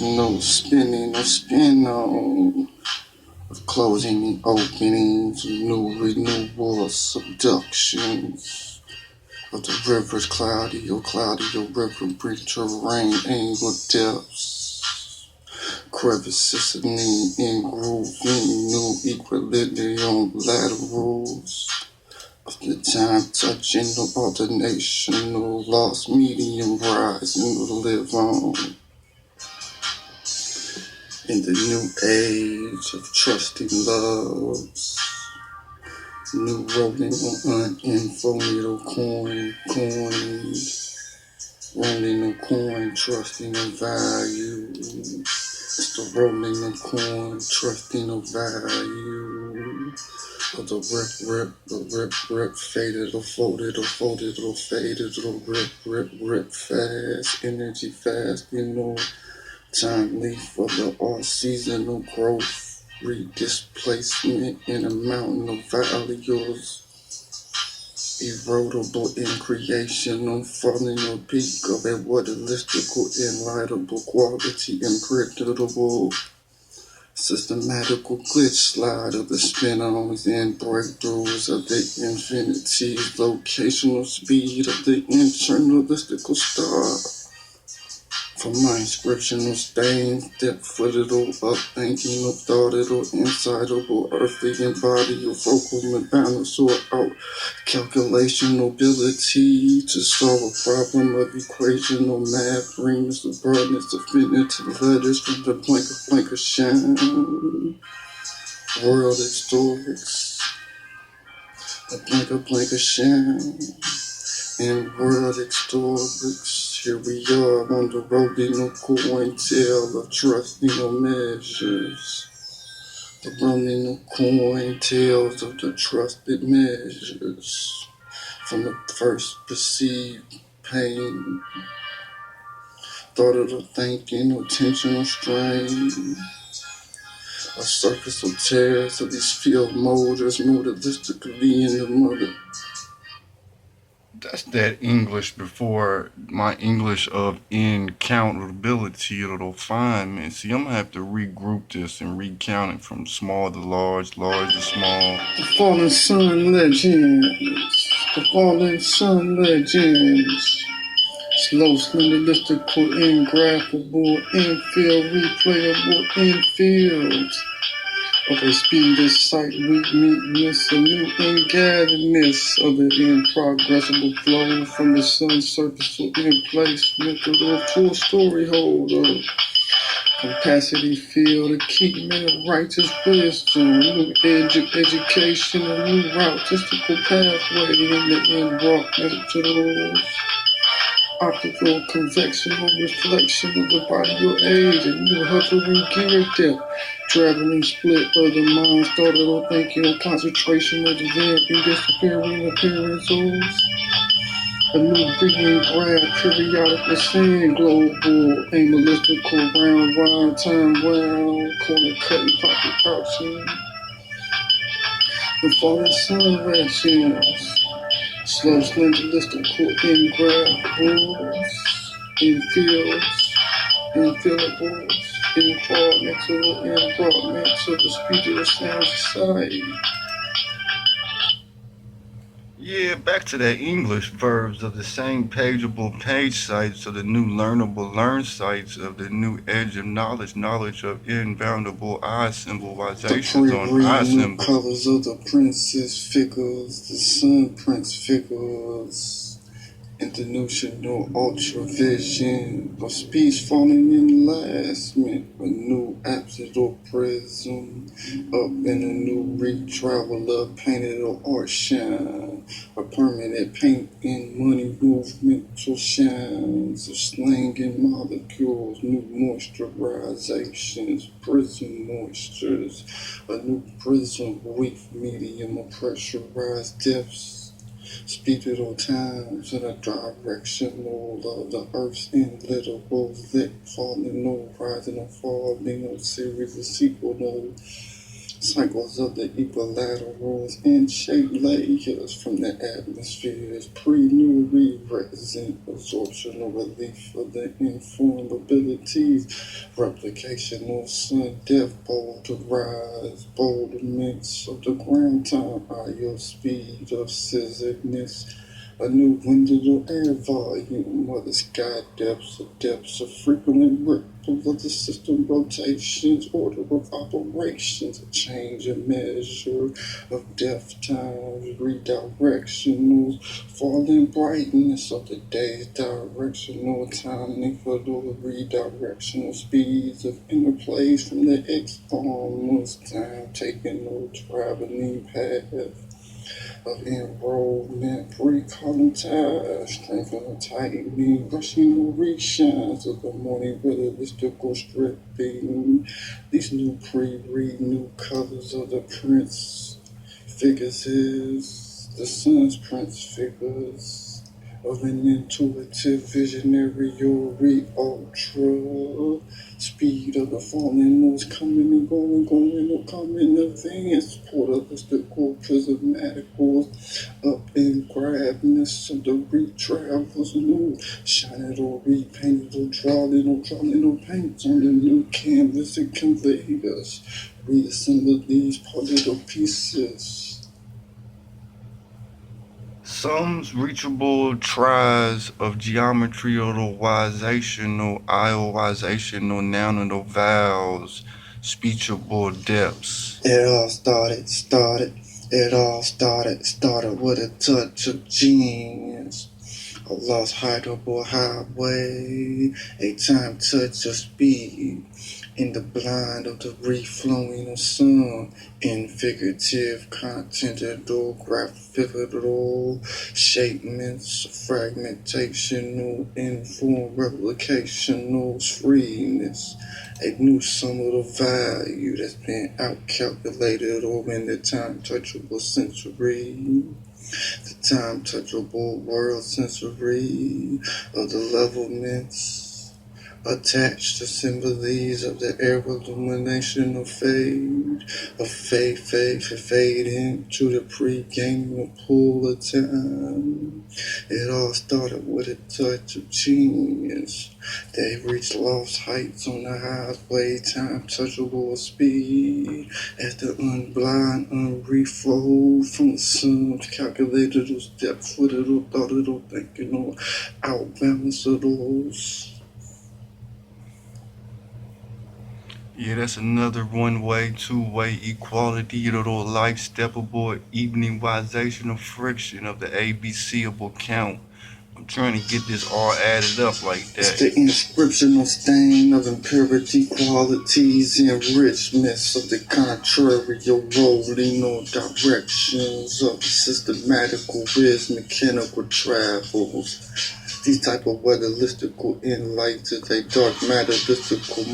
no spinning, no spin on. Of closing and openings, new renewal subductions. Of the river's cloudy or river breach of rain angle depths. Crevices and grooving, new equilibrium laterals. Of the time touching no alternation, no lost medium rising to live on. In the new age of trusting loves, new rolling on uninformed coins, rolling on coin, trusting on value. It's the rolling on coin, trusting on value. Of the rip, faded or folded or faded or rip, fast, energy fast, timely for the all-seasonal growth, redisplacement in a mountain of values, erodible in creation, unfalling or peak of a waterlistical, enlightable quality, imprintable, systematical glitch slide of the spin-ons and breakthroughs of the infinity, locational speed of the internalistical star. From my inscriptional stains, depth-footed or up-thinking or thoughted or insightable, earthly embody or focal balance or out calculation ability to solve a problem of equation or math, dreams of brightness of into letters from the blank of shine. World historics, a blank of shine. In world historics, here we are on the road in no coin tail of trusting no measures. The rolling no coin tails of the trusted measures. From the first perceived pain, thought of the thinking, or tension or strain. A surface of tears of these field molders, modalistically in the mother. That's that English before my English of incountability or refinement. See, I'm gonna have to regroup this and recount it from small to large, large to small. The fallen sun legends. The fallen sun legends. Slow, slenderlistical, ingraphable, infield, replayable, infield. Of a speedless sight, weak meekness, a new ungatheredness of the improgressible flow from the sun's surface to in place, mental or full story hold of capacity field, a keep men of righteous wisdom, a new edge of education, a new route, mystical pathway in the end brought to the rules. Optical convectional reflection of the body or age, a new hovering gear depth, traveling split of the mind, started on thinking of concentration of the vamping, disappearing appearances. A new breathing grab, periodic ascend, global, analytical, round, wild, time, round, corner cutting, pocket pouching. The falling sun legends, slow, slenderlistical, in grab, rules, in fields, in fillables, in mental, in brought mental, the speed of the sound society. Yeah, back to that English verbs of the same pageable page sites of the new learnable learn sites of the new edge of knowledge of inboundable I The symbolizations on I pre-read new symbols. colors of the princess figures, the sun prince figures, and the notional ultra vision of speech falling in last meant a new absolute prism up in a new retraveler painted or art shine, a permanent paint in money movemental shines of slanging molecules, new moisturizations, prism moistures, a new prism weak medium of pressurized depths. Speeded on time to the directional of the earth's inevitable lit, falling, no rising or falling, no series of sequel, no Cycles of the equilaterals and shape layers from the atmosphere's pre-new re-resin absorption or relief of the informabilities, replication of sun depth, bold to rise, boldments of the ground time, your speed of scissorness. A new window of air volume of the sky depths of frequent ripples of the system rotations, order of operations, a change in measure of depth times, redirectional, falling brightness of the day's directional timing for those redirectional speeds of interplays from the X-armless time, taking no traveling path of enrollment, pre-colonized, strength and tightening, rushing the reshines of the morning realistical stripping, these new pre-read new colors of the prince figures the sun's prince figures of an intuitive visionary Yuri ultra speed of the falling notes coming and going and coming advance portalistical prismaticals up in grabness of the retravels new shine it or repaint it or drawing or paint on the new canvas and convey us reassemble these particle pieces. Some reachable tries of geometrical ioizational nominal vowels, speechable depths. It all started with a touch of genius. A lost hideable highway, a time touch of speed, in the blind of the reflowing of sun, in figurative content or graphical shapements, fragmentational, informed replicational freeness, a new sum of the value that's been outcalculated or in the time touchable sensory. The time touchable world sensory of the levelments attached to symbols of the air illumination of fading to the pre-game pool of time. It all started with a touch of genius. They reached lost heights on the highway, time touchable speed. As the unblind, unrefold from the sun, calculated those depths, with it or thought it or thinking or outbalance of those. Yeah, that's another one-way, two-way equality, little life steppable eveningization of friction of the ABC-able count. I'm trying to get this all added up like It's that. the inscriptional stain of impurity, qualities, enrichments of the contrary, rolling on directions of systematical risk, mechanical travels. These type of weatheristical enlightened, a dark matter listical